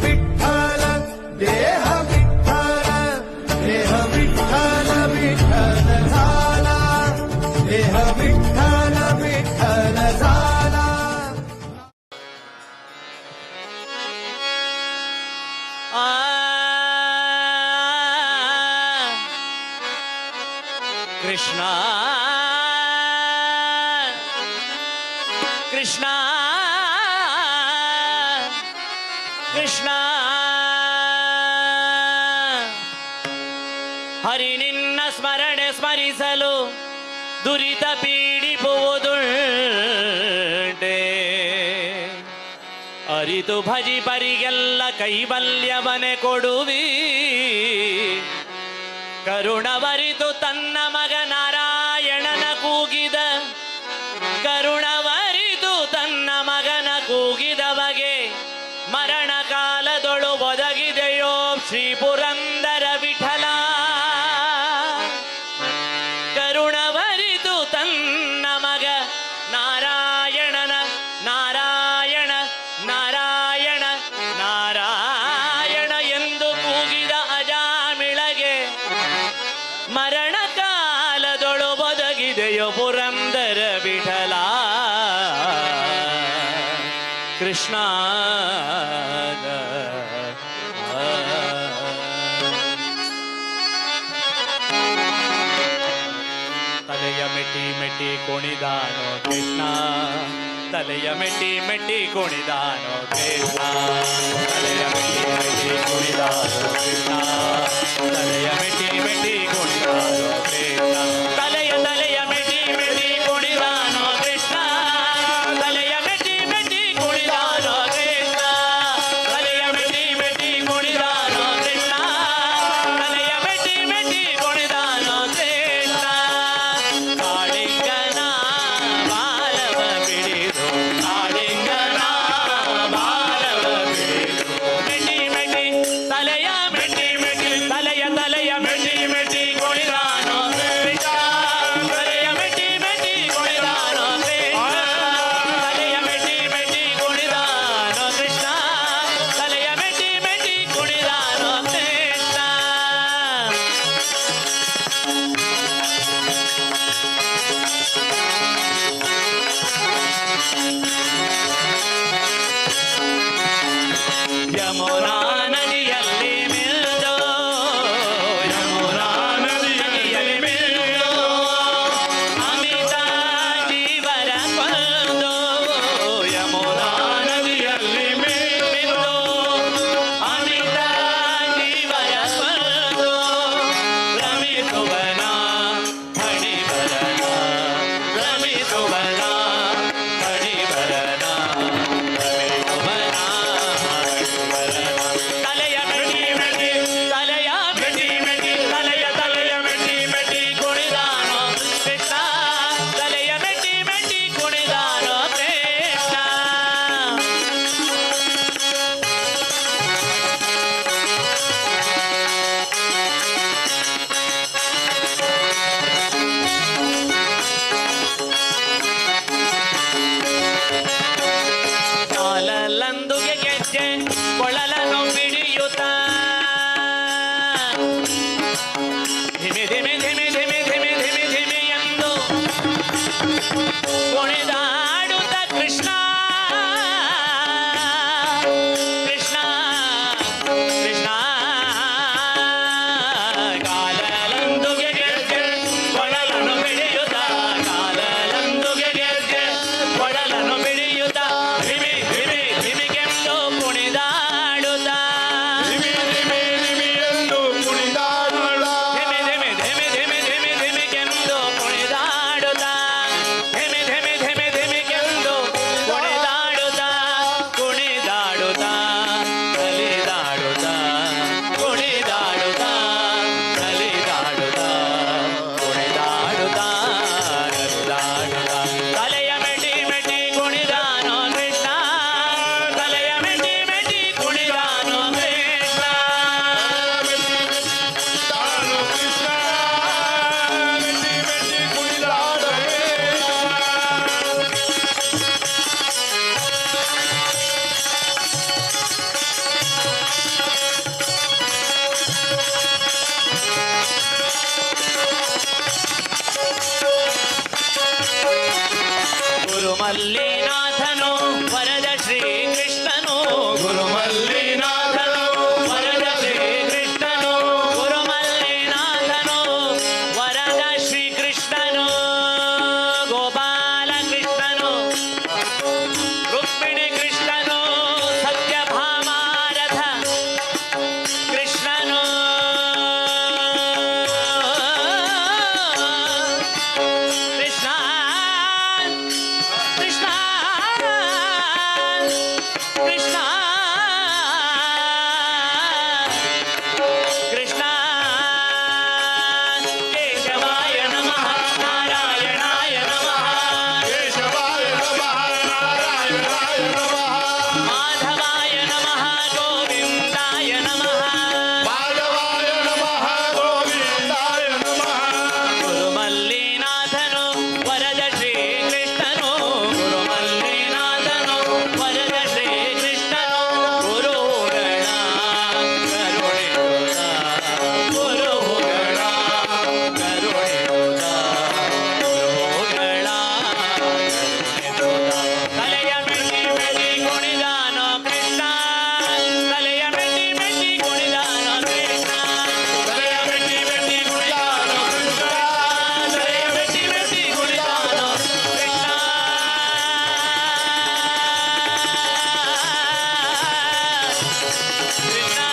ವಿಠಲ ದೇಹ ವಿಠಲ ದೇಹ ವಿಠಲ ವಿಠಲ ಝಾಲ ದೇಹ ವಿಠಲ ವಿಠಲ ಝಾಲ. ಕೃಷ್ಣ ಕೃಷ್ಣ ಕೃಷ್ಣ ಹರಿ ನಿನ್ನ ಸ್ಮರಣೆ ಸ್ಮರಿಸಲು ದುರಿತ ಪೀಡಿಪುವುದುಂಟೆ. ಅರಿತು ಭಜಿ ಪರಿಗೆಲ್ಲ ಕೈವಲ್ಯವನೆ ಕೊಡುವಿ. ಕರುಣವರಿತು ತನ್ನ ಮಗ ನಾರಾಯಣನ ಕೂಗಿದ ಕರುಣವರಿತು ತನ್ನ ಮಗನ ಕೂಗಿದ ಬಗೆ ಮರಣ ಕಾಲದೊಳು ಒದಗಿದೆಯೋ ಶ್ರೀ ಪುರಂದರ ವಿಠಲ. ಕರುಣವರಿತು ತನ್ನ ಮಗ ನಾರಾಯಣನ ನಾರಾಯಣ ನಾರಾಯಣ ನಾರಾಯಣ ಎಂದು ಕೂಗಿದ ಅಜಾಮಿಳಗೆ ಮರಣ ಕಾಲದೊಳು ಒದಗಿದೆಯೋ ಪುರಂದರ ವಿಠಲ. ಕೃಷ್ಣ ತಲೆಯ ಮೆಟ್ಟಿ ಮೆಟ್ಟಿ ಕುಣಿದಾನೋ ಕೃಷ್ಣ. ತಲೆಯ ಮೆಟ್ಟಿ ಮೆಟ್ಟಿ ಕುಣಿದಾನೋ ಕೃಷ್ಣ. ತಲೆಯ ಮೆಟ್ಟಿ ಮೆಟ್ಟಿ ಕುಣಿದಾನೋ ಕೃಷ್ಣ. ತಲೆಯ ಮೆಟ್ಟಿ ಮೆಟ್ಟಿ ಕುಣಿದಾನೋ ಕೃಷ್ಣ. ತಲೆಯ ತಲೆಯ ಮೆಟ್ಟಿ ಮೆಟ್ಟಿ ಕುಣಿದಾನೋ ಕೃಷ್ಣ. ತಲೆಯ ಮೆಟ್ಟಿ ಮೆಟ್ಟಿ ಕುಣಿದಾನೋ ಕೃಷ್ಣ. ತಲೆಯ ಮೆಟ್ಟಿ ಮೆಟ್ಟಿ ಕುಣಿದಾನೋ ಕೃಷ್ಣ. ತಲೆಯ ಮೆಟ್ಟಿ ಮೆಟ್ಟಿ ಕುಣಿದಾನೋ ಕೃಷ್ಣ. ಕಾಳಿಂಗನ ಬಾಲವ ಬಿಡಿದು ಕಾಳಿಂಗನ ಬಾಲವ ಬಿಡಿದು ಮೆಟ್ಟಿ ಮೆಟ್ಟಿ ತಲೆಯ ಮೆಟ್ಟಿ ಮೆಟ್ಟಿ ತಲೆಯ ತಲೆಯ ಮೆಟ್ಟಿ ಮೆಟ್ಟಿ ಕುಣಿದಾನೋ ಕೃಷ್ಣ. ತಲೆಯ ಮೆಟ್ಟಿ ಮೆಟ್ಟಿ ಕುಣಿದಾನೋ ಕೃಷ್ಣ. ತಲೆಯ ಮೆಟ್ಟಿ ಮೆಟ್ಟಿ ಕುಣಿದಾನೋ ಕೃಷ್ಣ. ತಲೆಯ ಮೆಟ್ಟಿ ಮೆಟ್ಟಿ ಕುಣಿದಾನೋ ಕೃಷ್ಣ. ಯಮುನಾ ನದಿಯಲ್ಲಿ ಮಿಲ್ದು ಯಮುನಾ ನದಿಯಲ್ಲಿ ಮಿಲ್ದು ಅಮಿತ ಜೀವರ ಕೊಂದು ಯಮುನಾ ನದಿಯಲ್ಲಿ ಮಿಲ್ದು ಅಮಿತ ಜೀವರ ಕೊಂದು ರಮಿಸುವನ ಹಣಿಬರನ ರಮಿಸುವನ ಹಣಿಬರನ ರಮಿಸುವನ ಹಣಿಬರನ ಕೃಷ್ಣ